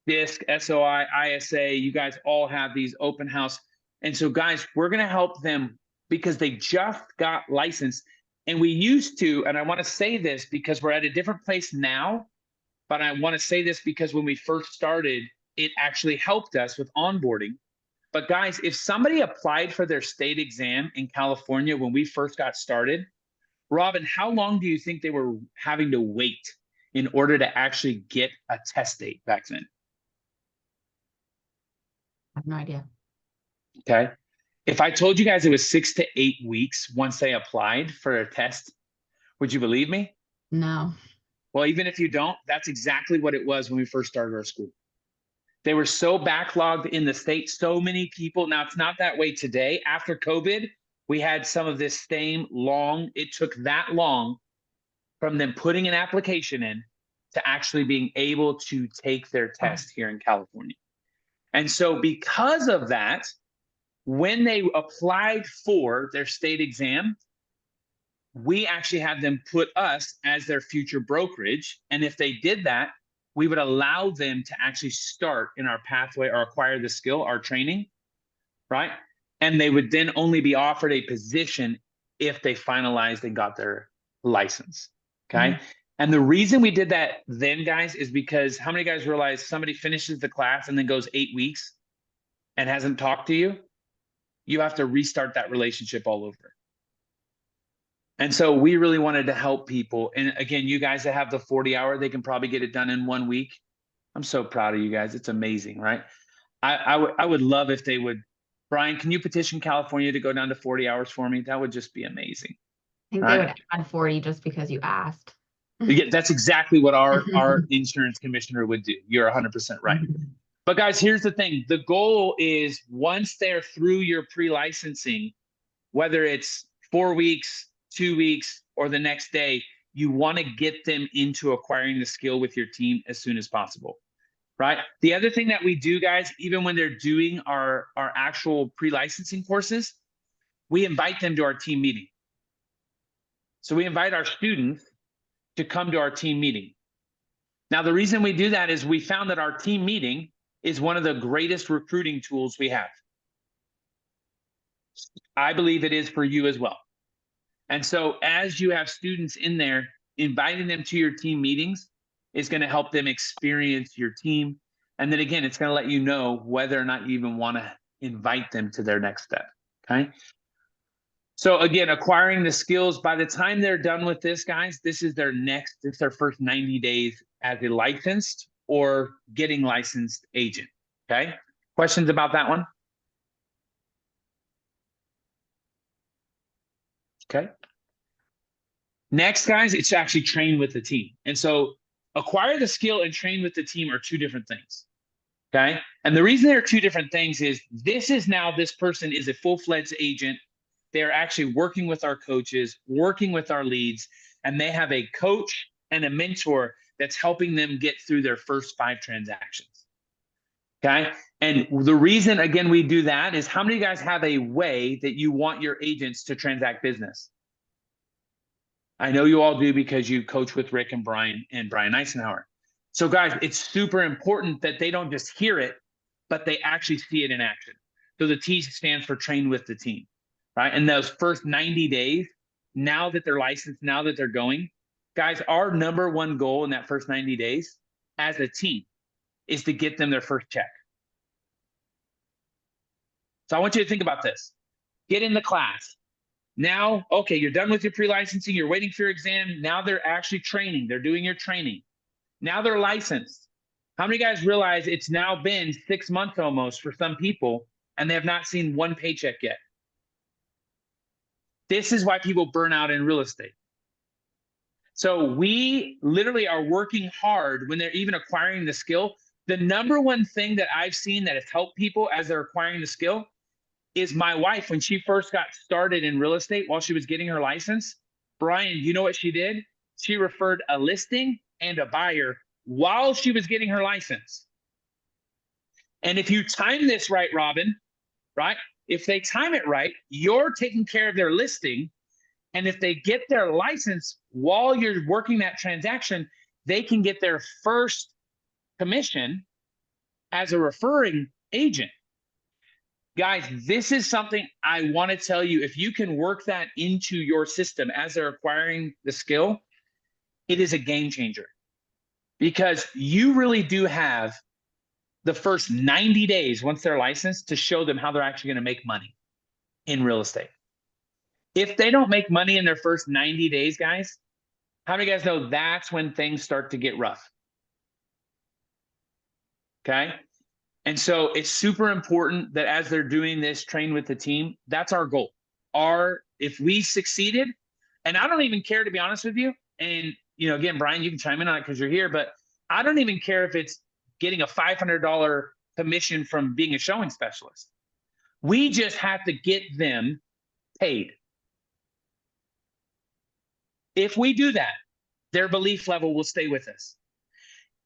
DISC, SOI, ISA. You guys all have these open house. And so, guys, we're going to help them because they just got licensed. And we used to, and I want to say this because we're at a different place now, but I want to say this because when we first started, it actually helped us with onboarding. But guys, if somebody applied for their state exam in California when we first got started, Robin, how long do you think they were having to wait in order to actually get a test date back then? I have no idea. Okay. If I told you guys it was 6 to 8 weeks once they applied for a test, would you believe me? No. Well, even if you don't, that's exactly what it was when we first started our school. They were so backlogged in the state, so many people. Now, it's not that way today. After COVID, we had some of this same long, it took that long from them putting an application in to actually being able to take their test here in California. And so because of that, when they applied for their state exam, we actually had them put us as their future brokerage. And if they did that, we would allow them to actually start in our pathway or acquire the skill, our training, right? And they would then only be offered a position if they finalized and got their license, okay? Mm-hmm. And the reason we did that then, guys, is because how many guys realize somebody finishes the class and then goes 8 weeks and hasn't talked to you? You have to restart that relationship all over. And so we really wanted to help people. And again, you guys that have the 40-hour, they can probably get it done in 1 week. I'm so proud of you guys. It's amazing, right? I would love if they would. Brian, can you petition California to go down to 40 hours for me? That would just be amazing. I think they would add 40 just because you asked. Yeah, that's exactly what our insurance commissioner would do. You're 100% right. But guys, here's the thing. The goal is once they're through your pre-licensing, whether it's 4 weeks, 2 weeks, or the next day, you want to get them into acquiring the skill with your team as soon as possible, right? The other thing that we do, guys, even when they're doing our actual pre-licensing courses, we invite them to our team meeting. So we invite our students to come to our team meeting. Now, the reason we do that is we found that our team meeting is one of the greatest recruiting tools we have. I believe it is for you as well. And so as you have students in there, inviting them to your team meetings is going to help them experience your team. And then again, it's going to let you know whether or not you even want to invite them to their next step. Okay. So again, acquiring the skills, by the time they're done with this, guys, this is their first 90 days as a licensed or getting licensed agent. Okay. Questions about that one? Okay. Next, guys, it's actually train with the team. And so acquire the skill and train with the team are two different things. Okay. And the reason they're two different things is this person is a full-fledged agent. They're actually working with our coaches, working with our leads, and they have a coach and a mentor that's helping them get through their first 5 transactions. Okay. And the reason, again, we do that is, how many of you guys have a way that you want your agents to transact business? I know you all do, because you coach with Rick and Brian Eisenhower. So guys, it's super important that they don't just hear it, but they actually see it in action. So the T stands for train with the team, right? And those first 90 days, now that they're licensed, now that they're going, guys, our number one goal in that first 90 days as a team is to get them their first check. So I want you to think about this. Get in the class. Now, okay, you're done with your pre-licensing, you're waiting for your exam. Now they're actually training. They're doing your training. Now they're licensed. How many guys realize it's now been 6 months almost for some people, and they have not seen one paycheck yet? This is why people burn out in real estate. So we literally are working hard when they're even acquiring the skill. The number one thing that I've seen that has helped people as they're acquiring the skill is my wife, when she first got started in real estate while she was getting her license. Brian, you know what she did? She referred a listing and a buyer while she was getting her license. And if you time this right, Robin, right? If they time it right, you're taking care of their listing. And if they get their license while you're working that transaction, they can get their first commission as a referring agent. Guys, this is something I want to tell you. If you can work that into your system as they're acquiring the skill, it is a game changer, because you really do have the first 90 days once they're licensed to show them how they're actually going to make money in real estate. If they don't make money in their first 90 days, guys, how many of you guys know that's when things start to get rough? Okay. And so it's super important that as they're doing this, train with the team. That's our goal. If we succeeded, and I don't even care, to be honest with you, and again, Brian, you can chime in on it because you're here, but I don't even care if it's getting a $500 commission from being a showing specialist. We just have to get them paid. If we do that, their belief level will stay with us.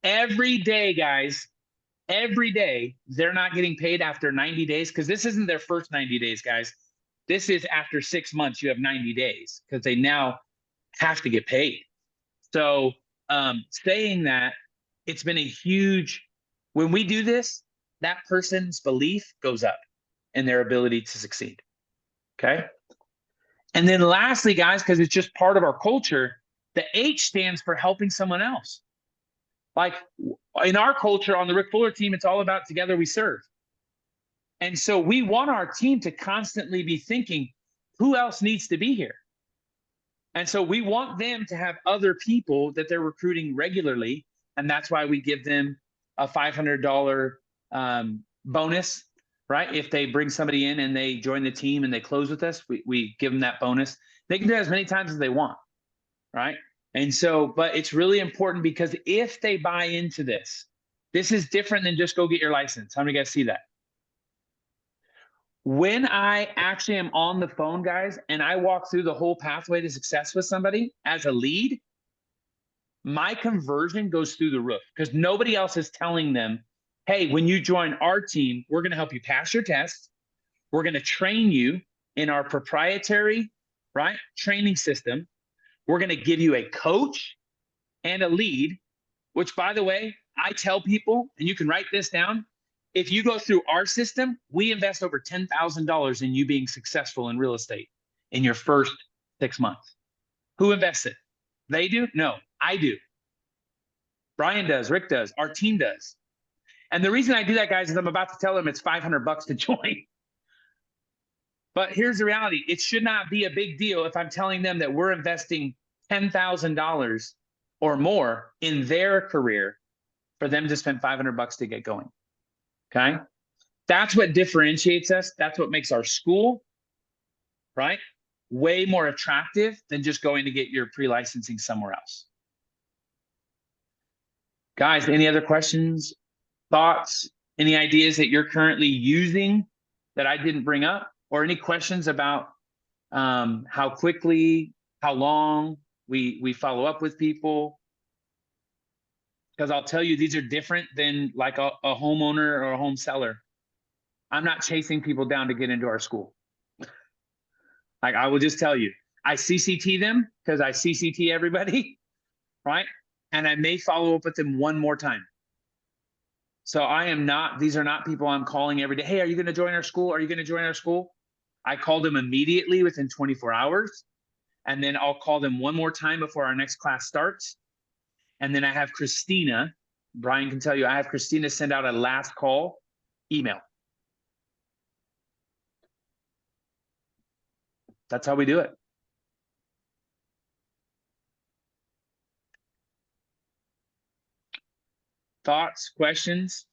Every day, guys, every day, they're not getting paid after 90 days, because this isn't their first 90 days, guys. This is after 6 months, you have 90 days, because they now have to get paid. So saying that, it's been a huge, when we do this, that person's belief goes up in their ability to succeed. Okay. And then lastly, guys, because it's just part of our culture, the H stands for helping someone else. Like in our culture on the Rick Fuller team, it's all about together we serve. And so we want our team to constantly be thinking, who else needs to be here? And so we want them to have other people that they're recruiting regularly. And that's why we give them a $500 bonus, right? If they bring somebody in and they join the team and they close with us, we give them that bonus. They can do it as many times as they want, right? And so, but it's really important, because if they buy into this, this is different than just go get your license. How many of you guys see that? When I actually am on the phone, guys, and I walk through the whole pathway to success with somebody as a lead, my conversion goes through the roof because nobody else is telling them, hey, when you join our team, we're going to help you pass your test. We're going to train you in our proprietary, right, training system. We're going to give you a coach and a lead, which, by the way, I tell people, and you can write this down, if you go through our system, we invest over $10,000 in you being successful in real estate in your first 6 months. Who invests it? They do? No, I do. Brian does, Rick does, our team does. And the reason I do that, guys, is I'm about to tell them it's $500 to join. But here's the reality. It should not be a big deal if I'm telling them that we're investing $10,000 or more in their career for them to spend $500 to get going. Okay? That's what differentiates us. That's what makes our school, right, way more attractive than just going to get your pre-licensing somewhere else. Guys, any other questions, thoughts, any ideas that you're currently using that I didn't bring up, or any questions about how quickly, how long we follow up with people? Because I'll tell you, these are different than like a homeowner or a home seller. I'm not chasing people down to get into our school. Like, I will just tell you, I CCT them because I CCT everybody, right? And I may follow up with them one more time. So I am not, these are not people I'm calling every day. Hey, are you going to join our school? Are you going to join our school? I call them immediately within 24 hours. And then I'll call them one more time before our next class starts. And then I have Christina, Brian can tell you, I have Christina send out a last call email. That's how we do it. Thoughts, questions?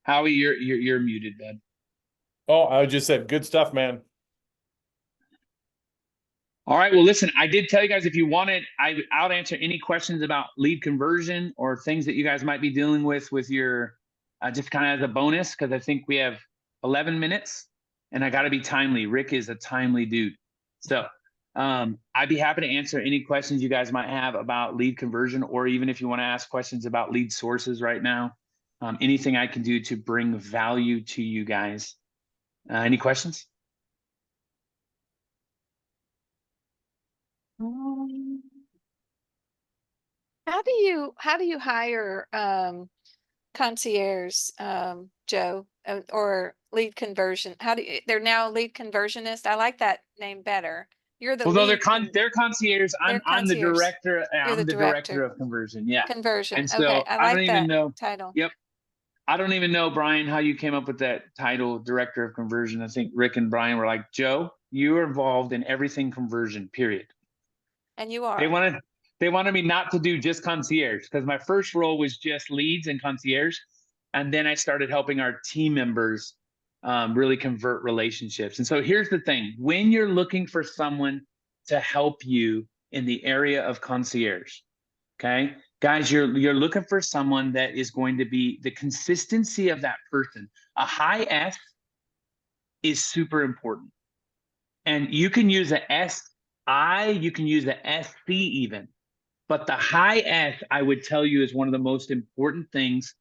Howie, you're muted, bud. Oh, I just said good stuff, man. All right. Well, listen, I did tell you guys if you wanted, I'll answer any questions about lead conversion or things that you guys might be dealing with your, just kind of as a bonus, because I think we have 11 minutes and I got to be timely. Rick is a timely dude. So I'd be happy to answer any questions you guys might have about lead conversion, or even if you want to ask questions about lead sources right now, anything I can do to bring value to you guys. Any questions? How do you hire concierge, Joe, or lead conversion? They're now lead conversionist? I like that name better. You're the Well, no, lead they're concierge. they're I'm the concierge. director. You're I'm the the director director. of conversion. Yeah. Conversion. And Okay, so I I don't like even that know. title. Yep. I don't even know, Brian, how you came up with that title, director of conversion. I think Rick and Brian were like, Joe, you are involved in everything conversion, period. And you They are. wanted me not to do just concierge because my first role was just leads and concierge. And then I started helping our team members really convert relationships. And so here's the thing. When you're looking for someone to help you in the area of concierge, okay, guys, you're looking for someone that is going to be the consistency of that person. A high S is super important. And you can use a SI, you can use a SC even. But the high S, I would tell you, is one of the most important things,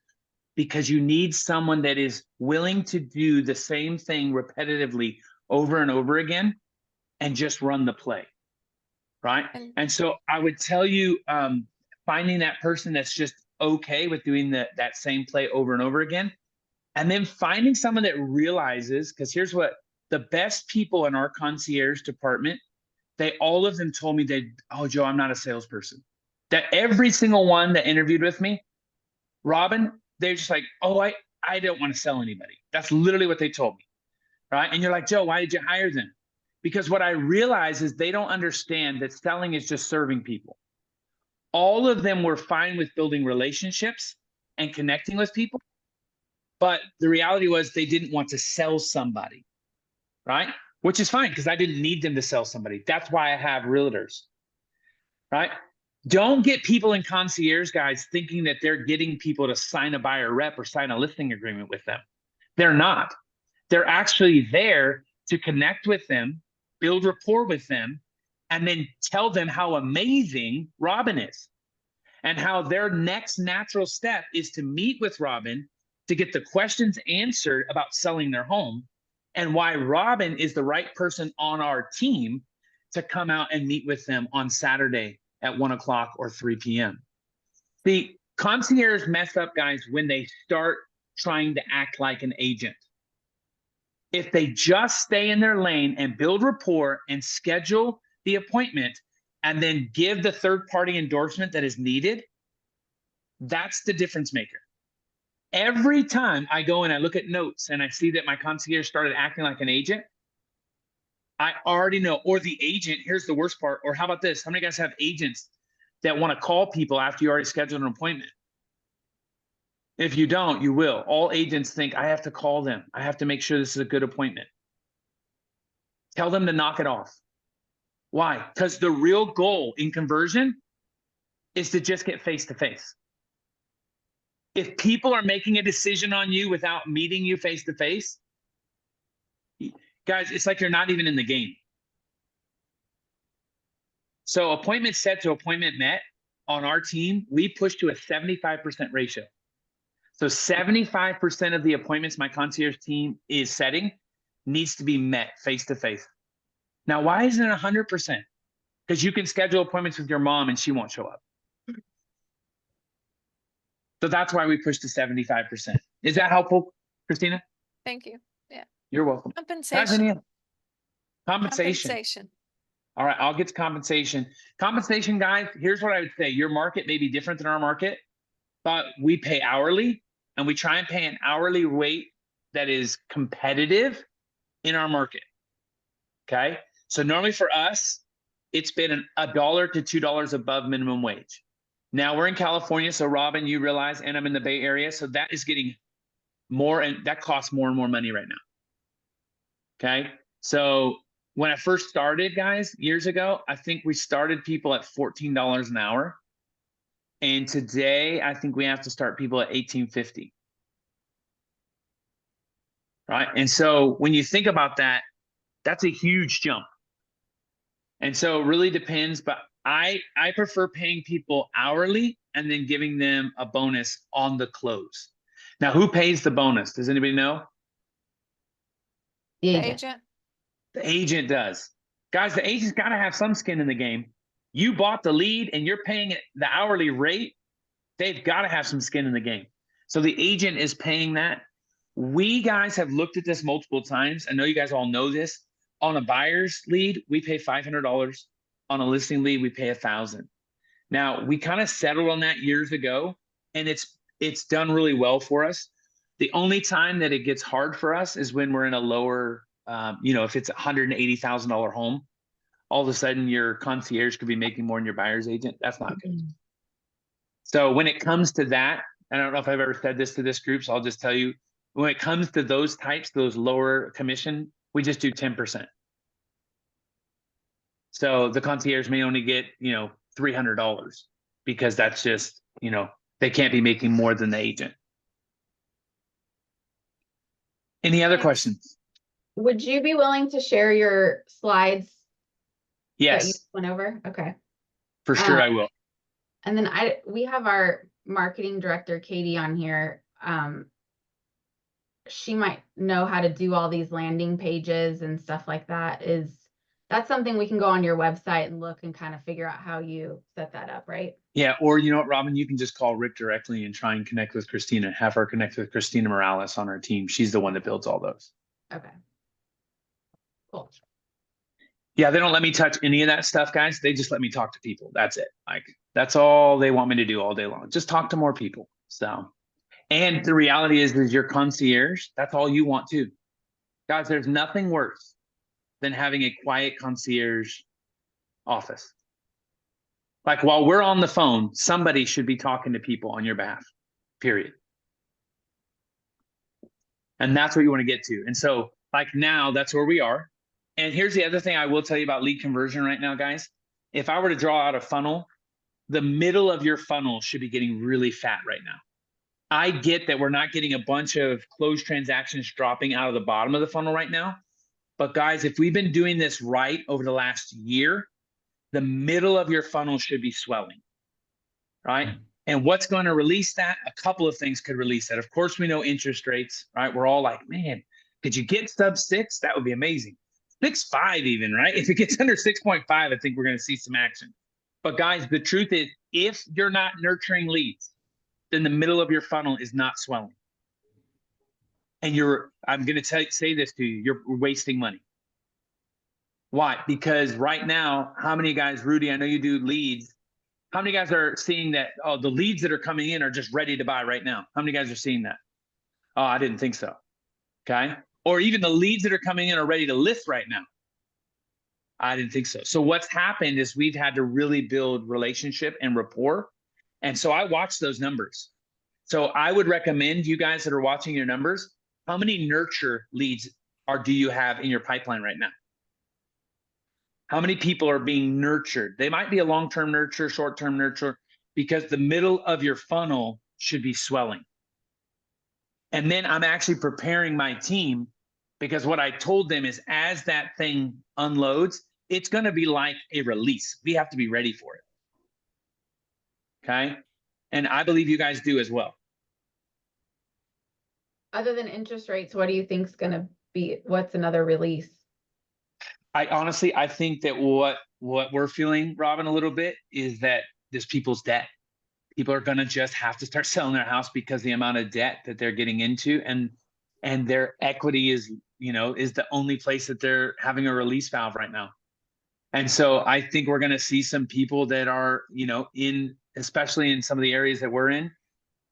because you need someone that is willing to do the same thing repetitively over and over again and just run the play, right? And so I would tell you, finding that person that's just okay with doing that same play over and over again, and then finding someone that realizes, because here's what the best people in our concierge department, all of them told me oh, Joe, I'm not a salesperson. That every single one that interviewed with me, Robin, they're just like, oh, I don't want to sell anybody. That's literally what they told me, right? And you're like, Joe, why did you hire them? Because what I realize is they don't understand that selling is just serving people. All of them were fine with building relationships and connecting with people, but the reality was they didn't want to sell somebody, right? Which is fine because I didn't need them to sell somebody. That's why I have realtors, right? Don't get people in concierge, guys, thinking that they're getting people to sign a buyer rep or sign a listing agreement with them. They're not. They're actually there to connect with them, build rapport with them, and then tell them how amazing Robin is and how their next natural step is to meet with Robin to get the questions answered about selling their home and why Robin is the right person on our team to come out and meet with them on Saturday at 1 o'clock or 3 p.m. The concierge mess up, guys, when they start trying to act like an agent. If they just stay in their lane and build rapport and schedule the appointment and then give the third party endorsement that is needed, that's the difference maker. Every time I go and I look at notes and I see that my concierge started acting like an agent, I already know. Or the agent, here's the worst part. Or how about this? How many guys have agents that want to call people after you already scheduled an appointment? If you don't, you will. All agents think, I have to call them. I have to make sure this is a good appointment. Tell them to knock it off. Why? Because the real goal in conversion is to just get face-to-face. If people are making a decision on you without meeting you face-to-face, guys, it's like you're not even in the game. So appointment set to appointment met on our team, we push to a 75% ratio. So 75% of the appointments my concierge team is setting needs to be met face-to-face. Now, why isn't it 100%? Because you can schedule appointments with your mom and she won't show up. So that's why we push to 75%. Is that helpful, Christina? Thank you. Yeah. You're welcome. Compensation. Compensation. All right, I'll get to compensation. Compensation, guys, here's what I would say. Your market may be different than our market, but we pay hourly, and we try and pay an hourly rate that is competitive in our market. Okay? So normally for us, it's been $1 to $2 above minimum wage. Now we're in California, so Robin, you realize, and I'm in the Bay Area, so that is getting more, and that costs more and more money right now. Okay? So when I first started, guys, years ago, I think we started people at $14 an hour. And today, I think we have to start people at $18.50. Right? And so when you think about that, that's a huge jump. And so it really depends, but I prefer paying people hourly and then giving them a bonus on the close. Now, who pays the bonus? Does anybody know? The The agent. agent. The agent does. Guys, the agent's got to have some skin in the game. You bought the lead and you're paying it the hourly rate. They've got to have some skin in the game. So the agent is paying that. We guys have looked at this multiple times. I know you guys all know this. On a buyer's lead, we pay $500. On a listing lead, we pay $1,000. Now, we kind of settled on that years ago, and it's done really well for us. The only time that it gets hard for us is when we're in a lower, if it's a $180,000 home, all of a sudden your concierge could be making more than your buyer's agent. That's not good. So when it comes to that, I don't know if I've ever said this to this group, so I'll just tell you, when it comes to those types, those lower commission, we just do 10%. So the concierge may only get, $300 because that's just, they can't be making more than the agent. Any other questions? Would you be willing to share your slides that you Yes, went over? Okay. for sure I will. And then we have our marketing director, Katie, on here. She might know how to do all these landing pages and stuff like that. That's something we can go on your website and look and kind of figure out how you set that up, right? Yeah, or you know what, Robin, you can just call Rick directly and try and connect with Christina. Have her connect with Christina Morales on our team. She's the one that builds all those. Okay. Cool. Yeah, they don't let me touch any of that stuff, guys. They just let me talk to people. That's it. Like, that's all they want me to do all day long. Just talk to more people. So, and the reality is your concierge, that's all you want too. Guys, there's nothing worse than having a quiet concierge office. Like, while we're on the phone, somebody should be talking to people on your behalf, period. And that's what you want to get to. And so, like, now that's where we are. And here's the other thing I will tell you about lead conversion right now, guys. If I were to draw out a funnel the middle of your funnel should be getting really fat right now. I get that we're not getting a bunch of closed transactions dropping out of the bottom of the funnel right now. But guys, if we've been doing this right over the last year, the middle of your funnel should be swelling, right? And what's going to release that? A couple of things could release that. Of course, we know interest rates, right? We're all like, man, could you get sub 6? That would be amazing. 6.5 even, right? If it gets under 6.5, I think we're going to see some action. But guys, the truth is, if you're not nurturing leads, then the middle of your funnel is not swelling. And I'm going to say this to you, you're wasting money. Why? Because right now, how many guys, Rudy, I know you do leads. How many guys are seeing that, oh, the leads that are coming in are just ready to buy right now? How many guys are seeing that? Oh, I didn't think so. Okay. Or even the leads that are coming in are ready to list right now. I didn't think so. So what's happened is we've had to really build relationship and rapport. And so I watch those numbers. So I would recommend you guys that are watching your numbers, how many nurture leads do you have in your pipeline right now? How many people are being nurtured? They might be a long-term nurture, short-term nurture, because the middle of your funnel should be swelling. And then I'm actually preparing my team, because what I told them is as that thing unloads, it's going to be like a release. We have to be ready for it. Okay. And I believe you guys do as well. Other than interest rates, what do you think is going to be, what's another release? I think that what we're feeling, Robin, a little bit is that there's people's debt. People are going to just have to start selling their house because the amount of debt that they're getting into, and their equity is the only place that they're having a release valve right now. And so I think we're going to see some people that are, especially in some of the areas that we're in.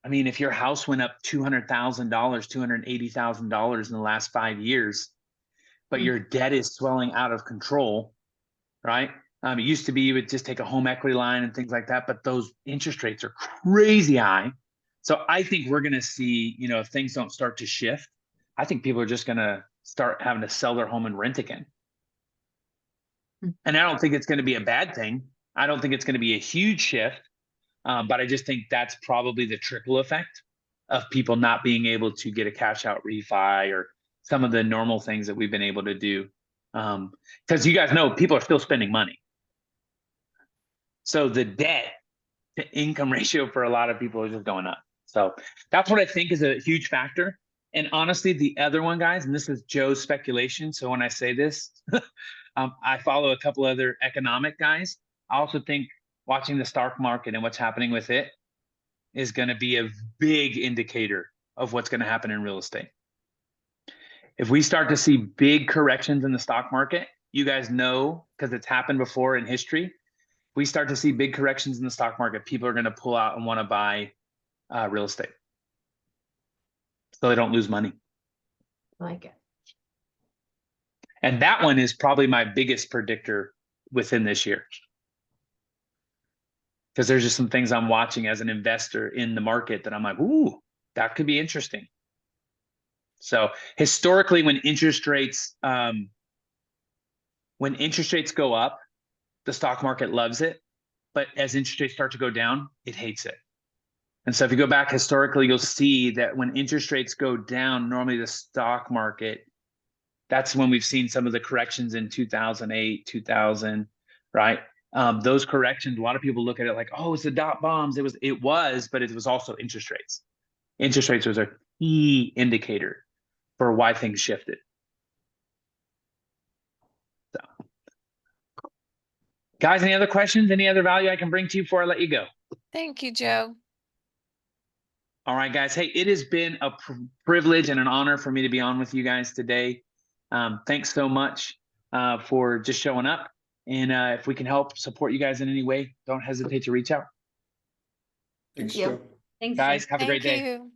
I mean, if your house went up $200,000, $280,000 in the last 5 years, but your debt is swelling out of control, right? It used to be you would just take a home equity line and things like that, but those interest rates are crazy high. So I think we're going to see, if things don't start to shift, I think people are just going to start having to sell their home and rent again. And I don't think it's going to be a bad thing. I don't think it's going to be a huge shift, but I just think that's probably the trickle effect of people not being able to get a cash out refi or some of the normal things that we've been able to do. Because you guys know people are still spending money. So the debt to income ratio for a lot of people is just going up. So that's what I think is a huge factor. And honestly, the other one, guys, and this is Joe's speculation. So when I say this, I follow a couple other economic guys. I also think watching the stock market and what's happening with it is going to be a big indicator of what's going to happen in real estate. If we start to see big corrections in the stock market, you guys know, because it's happened before in history, we start to see big corrections in the stock market, people are going to pull out and want to buy real estate so they don't lose money. I like it. And that one is probably my biggest predictor within this year. Because there's just some things I'm watching as an investor in the market that I'm like, ooh, that could be interesting. So historically, when interest rates go up, the stock market loves it. But as interest rates start to go down, it hates it. And so if you go back historically, you'll see that when interest rates go down, normally the stock market, that's when we've seen some of the corrections in 2008, 2000, right? Those corrections, a lot of people look at it like, oh, it's the dot bombs. It was, but it was also interest rates. Interest rates was a key indicator for why things shifted. So, guys, any other questions? Any other value I can bring to you before I let you go? Thank you, Joe. All right, guys. Hey, it has been a privilege and an honor for me to be on with you guys today. Thanks so much for just showing up. And if we can help support you guys in any way, don't hesitate to reach out. Thanks, you. Joe. Thanks, Guys, Joe. have a great day. Thank you.